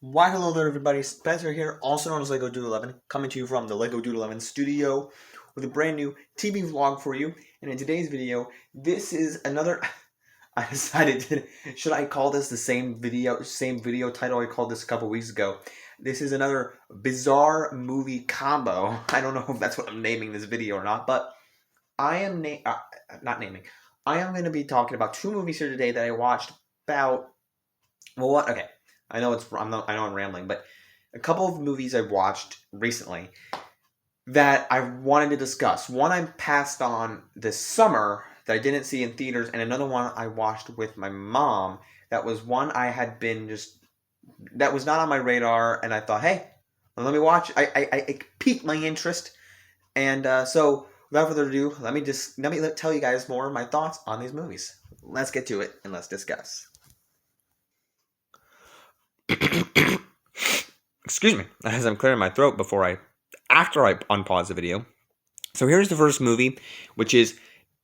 Why hello there everybody, Spencer here, also known as Lego Dude 11, coming to you from the Lego Dude 11 studio with a brand new TV vlog for you. And in today's video, this is another I decided should I call this the same video title I called this a couple weeks ago. This is another bizarre movie combo. I don't know if that's what I'm naming this video or not, but I am not naming. I am going to be talking about two movies here today that I watched about what? Okay, I know I'm rambling, but a couple of movies I watched recently that I wanted to discuss. One I passed on this summer that I didn't see in theaters, and another one I watched with my mom. That was one I had been just that was not on my radar, and I thought, hey, let me watch. It piqued my interest, and so without further ado, let me tell you guys more of my thoughts on these movies. Let's get to it and let's discuss. Excuse me, as I'm clearing my throat after I unpause the video. So here's the first movie, which is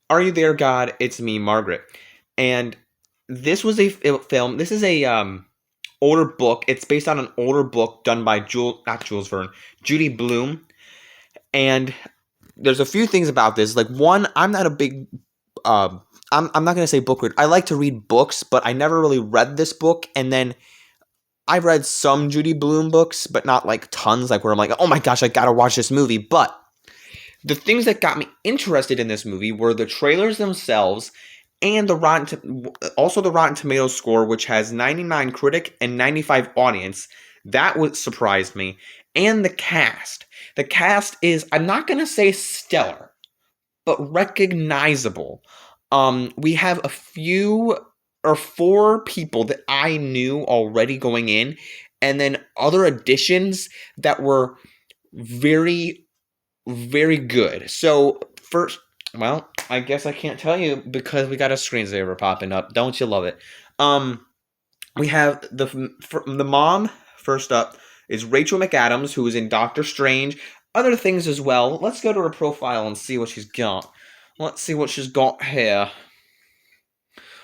Are You There, God? It's Me, Margaret. And this was a film. This is a older book. It's based on an older book done by Judy Blume. And there's a few things about this. Like, one, I'm not a big I'm not gonna say book reader. I like to read books, but I never really read this book. And then I've read some Judy Blume books, but not like tons, like where I'm like, oh my gosh, I gotta watch this movie. But the things that got me interested in this movie were the trailers themselves and also the Rotten Tomatoes score, which has 99 critic and 95 audience. That would surprised me. And the cast. The cast is, I'm not gonna say stellar, but recognizable. We have a few or four people that I knew already going in, and then other additions that were very, very good. So first, well, I guess I can't tell you because we got a screensaver popping up. Don't you love it? We have the mom. First up is Rachel McAdams, who is in Doctor Strange. Other things as well. Let's go to her profile and see what she's got. Let's see what she's got here.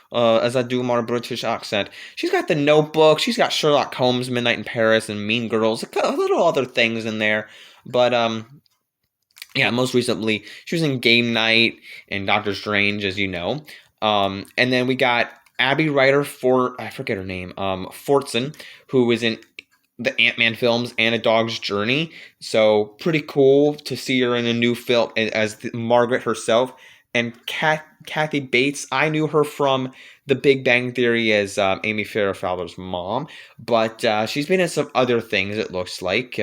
As I do my British accent. She's got The Notebook. She's got Sherlock Holmes, Midnight in Paris, and Mean Girls. A little other things in there. But, yeah, most recently, she was in Game Night and Doctor Strange, as you know. And then we got Abby Ryder I forget her name, Fortson, who is in the Ant-Man films and A Dog's Journey. So pretty cool to see her in a new film as Margaret herself. And Kathy Bates, I knew her from The Big Bang Theory as Amy Farrah Fowler's mom, but she's been in some other things, it looks like.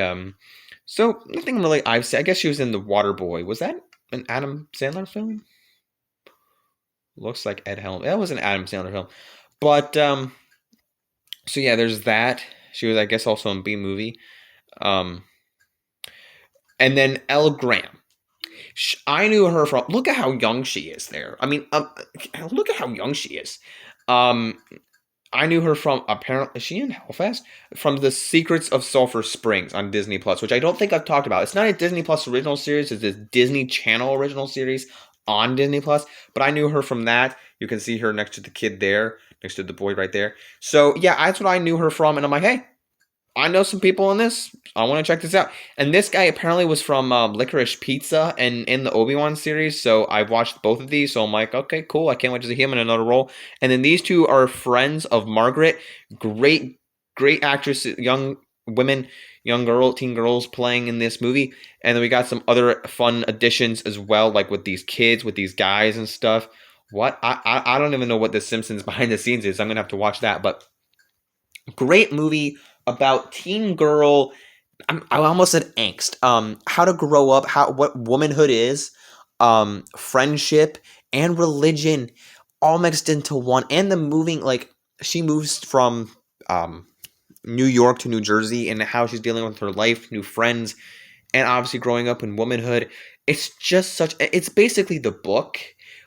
So nothing really I've seen. I guess she was in The Waterboy. Was that an Adam Sandler film? Looks like Ed Helms. That was an Adam Sandler film. But, so yeah, there's that. She was, I guess, also in B-Movie. And then Elle Graham. I knew her from. Look at how young she is there. I mean, look at how young she is. I knew her from apparently. Is she in Hellfest? From The Secrets of Sulphur Springs on Disney Plus, which I don't think I've talked about. It's not a Disney Plus original series. It's a Disney Channel original series on Disney Plus. But I knew her from that. You can see her next to the kid there, next to the boy right there. So yeah, that's what I knew her from. And I'm like, hey, I know some people in this. I want to check this out. And this guy apparently was from Licorice Pizza and in the Obi-Wan series. So I watched both of these. So I'm like, okay, cool. I can't wait to see him in another role. And then these two are friends of Margaret. Great, great actress, young women, teen girls playing in this movie. And then we got some other fun additions as well, like with these kids, with these guys and stuff. What? I don't even know what the Simpsons behind the scenes is. I'm going to have to watch that. But great movie about teen girl. I almost said angst. How to grow up, what womanhood is, friendship and religion, all mixed into one. And the moving, like she moves from New York to New Jersey, and how she's dealing with her life, new friends, and obviously growing up in womanhood. It's just it's basically the book.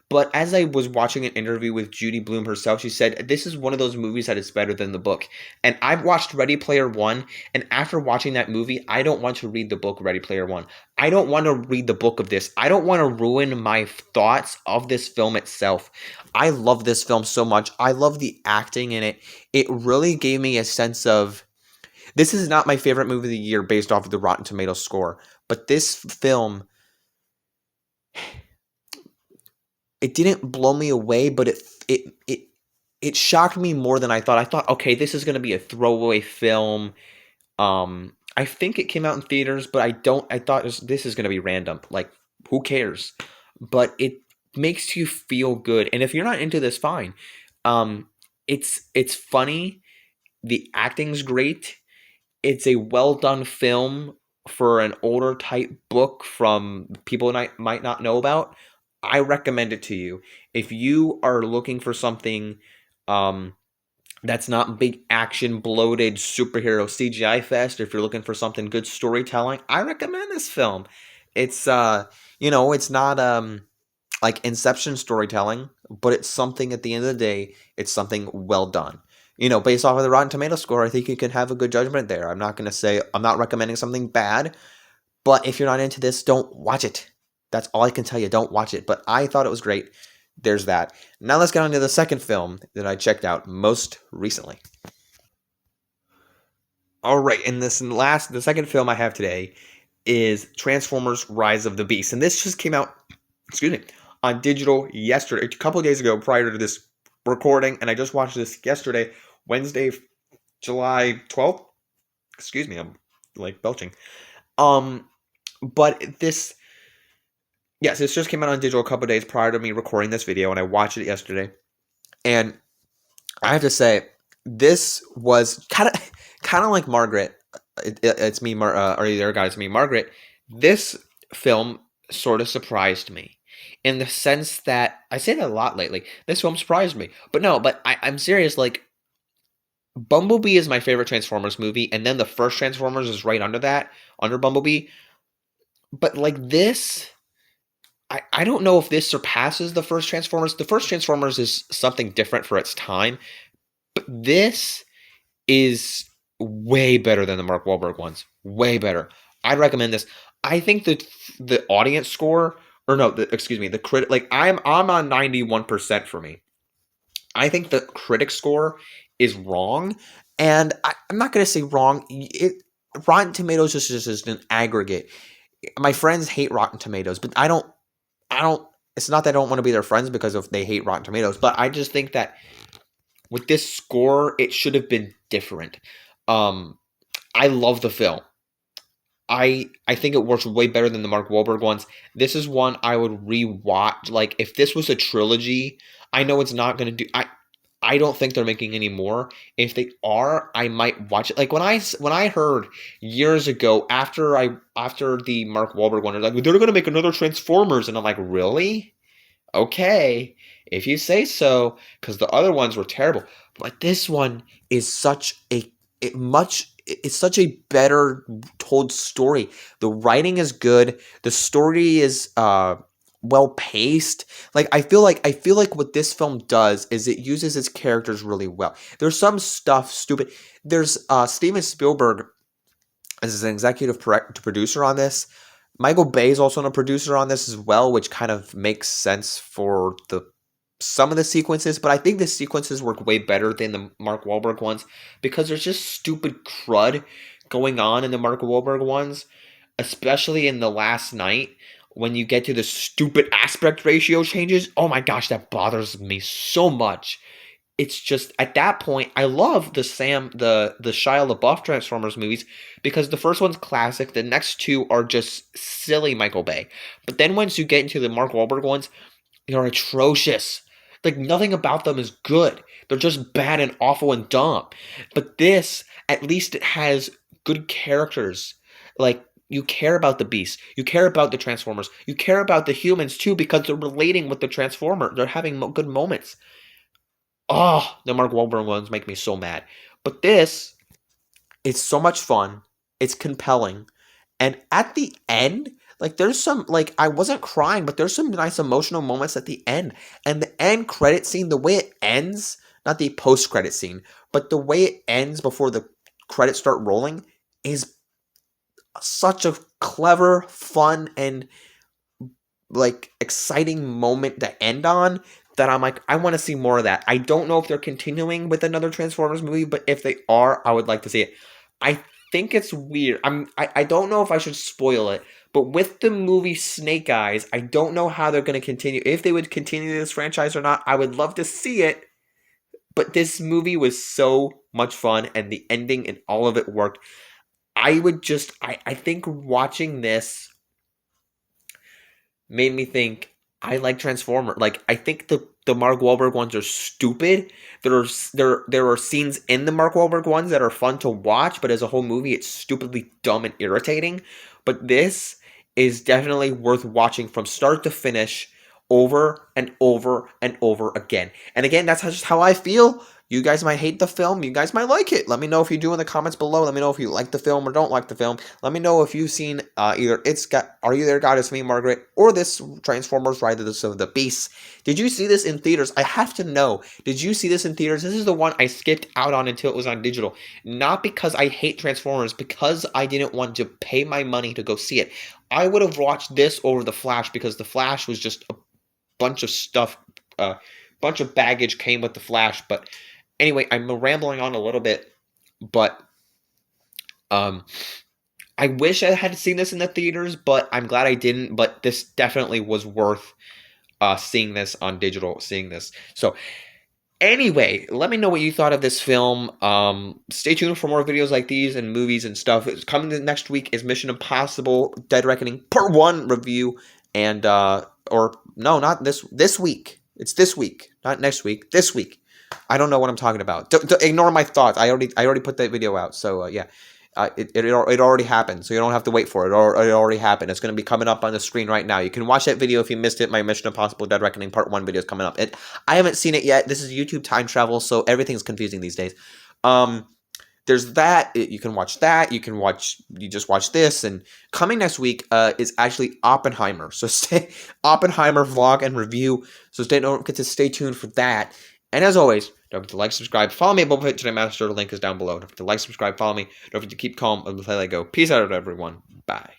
But as I was watching an interview with Judy Blume herself, she said, this is one of those movies that is better than the book. And I've watched Ready Player One, and after watching that movie, I don't want to read the book Ready Player One. I don't want to read the book of this. I don't want to ruin my thoughts of this film itself. I love this film so much. I love the acting in it. It really gave me a sense of This is not my favorite movie of the year based off of the Rotten Tomatoes score, but this film, it didn't blow me away, but it shocked me more than I thought. I thought, okay, this is going to be a throwaway film. I think it came out in theaters, but I thought this is going to be random. Like, who cares? But it makes you feel good. And if you're not into this, fine. It's funny. The acting's great. It's a well done film for an older type book from people might not know about. I recommend it to you. If you are looking for something that's not big action, bloated superhero CGI fest, or if you're looking for something good storytelling, I recommend this film. It's it's not like Inception storytelling, but it's something at the end of the day, it's something well done. Based off of the Rotten Tomato score, I think you can have a good judgment there. I'm not recommending something bad, but if you're not into this, don't watch it. That's all I can tell you. Don't watch it. But I thought it was great. There's that. Now let's get on to the second film that I checked out most recently. All right, and the second film I have today is Transformers: Rise of the Beast, and this just came out, on digital yesterday, a couple of days ago, prior to this recording, and I just watched this yesterday, Wednesday, July 12th. Excuse me, I'm like belching. But this just came out on digital a couple of days prior to me recording this video, and I watched it yesterday. And I have to say, this was kind of like Margaret. It's me, Are You There, guys? Me, Margaret. This film sort of surprised me, in the sense that I say that a lot lately. This film surprised me, but I'm serious. Like, Bumblebee is my favorite Transformers movie, and then the first Transformers is right under that, under Bumblebee. But like this, I don't know if this surpasses the first Transformers. The first Transformers is something different for its time, but this is way better than the Mark Wahlberg ones. Way better. I'd recommend this. I think that the audience score, the critic, like I'm on 91% for me. I think the critic score is wrong, and I'm not going to say wrong. Rotten Tomatoes is just an aggregate. My friends hate Rotten Tomatoes, but I don't. It's not that I don't want to be their friends because of they hate Rotten Tomatoes, but I just think that with this score, it should have been different. I love the film. I think it works way better than the Mark Wahlberg ones. This is one I would rewatch. Like, if this was a trilogy, I know it's not going to do. I don't think they're making any more. If they are, I might watch it. Like, when I heard years ago after the Mark Wahlberg one, they're going to make another Transformers, and I'm like, really? Okay, if you say so, because the other ones were terrible. But this one is such a better told story. The writing is good. The story is well paced. Like, I feel like what this film does is it uses its characters really well. There's some stuff stupid. There's Steven Spielberg as an executive producer on this. Michael Bay is also a producer on this as well, which kind of makes sense for some of the sequences, but I think the sequences work way better than the Mark Wahlberg ones, because there's just stupid crud going on in the Mark Wahlberg ones, especially in The Last Night, when you get to the stupid aspect ratio changes. Oh my gosh, that bothers me so much. It's just, at that point, I love the Shia LaBeouf Transformers movies, because the first one's classic, the next two are just silly Michael Bay. But then once you get into the Mark Wahlberg ones, they're atrocious. Like, nothing about them is good. They're just bad and awful and dumb. But this, at least it has good characters. Like, you care about the Beast. You care about the Transformers. You care about the humans, too, because they're relating with the Transformer. They're having good moments. Oh, the Mark Wahlberg ones make me so mad. But this, it's so much fun. It's compelling. And at the end, like, there's some, like, I wasn't crying, but there's some nice emotional moments at the end. And the end credit scene, the way it ends, not the post-credit scene, but the way it ends before the credits start rolling, is such a clever, fun, and, like, exciting moment to end on, that I'm like, I want to see more of that. I don't know if they're continuing with another Transformers movie, but if they are, I would like to see it. I think it's weird. I don't know if I should spoil it, but with the movie Snake Eyes, I don't know how they're going to continue. If they would continue this franchise or not, I would love to see it. But this movie was so much fun, and the ending and all of it worked. I think watching this made me think I like Transformer. Like, I think the Mark Wahlberg ones are stupid. There are scenes in the Mark Wahlberg ones that are fun to watch, but as a whole movie, it's stupidly dumb and irritating. But this is definitely worth watching from start to finish, over and over and over again. And again, that's just how I feel. You guys might hate the film. You guys might like it. Let me know if you do in the comments below. Let me know if you like the film or don't like the film. Let me know if you've seen either Are You There, God? It's Me, Margaret, or this Transformers Rise of the Beasts. Did you see this in theaters? I have to know. Did you see this in theaters? This is the one I skipped out on until it was on digital. Not because I hate Transformers, because I didn't want to pay my money to go see it. I would have watched this over The Flash because The Flash was just a bunch of stuff, bunch of baggage came with The Flash. But anyway, I'm rambling on a little bit, but I wish I had seen this in the theaters, but I'm glad I didn't. But this definitely was worth seeing this on digital, seeing this. So anyway, let me know what you thought of this film. Stay tuned for more videos like these and movies and stuff. It's coming next week is Mission Impossible Dead Reckoning Part 1 review. And, or no, not this week. It's this week, not next week, this week. I don't know what I'm talking about. Don't ignore my thoughts. I already put that video out. So, yeah. It already happened, so you don't have to wait for it. It already happened. It's going to be coming up on the screen right now. You can watch that video if you missed it. My Mission Impossible Dead Reckoning Part 1 video is coming up. I haven't seen it yet. This is YouTube time travel, so everything's confusing these days. There's that. You can watch that. You just watch this. And coming next week is actually Oppenheimer. So Oppenheimer vlog and review. So don't forget to stay tuned for that. And as always, don't forget to like, subscribe, follow me at Boba Fett Today Master. The link is down below. Don't forget to like, subscribe, follow me. Don't forget to keep calm and let it go. Peace out, everyone. Bye.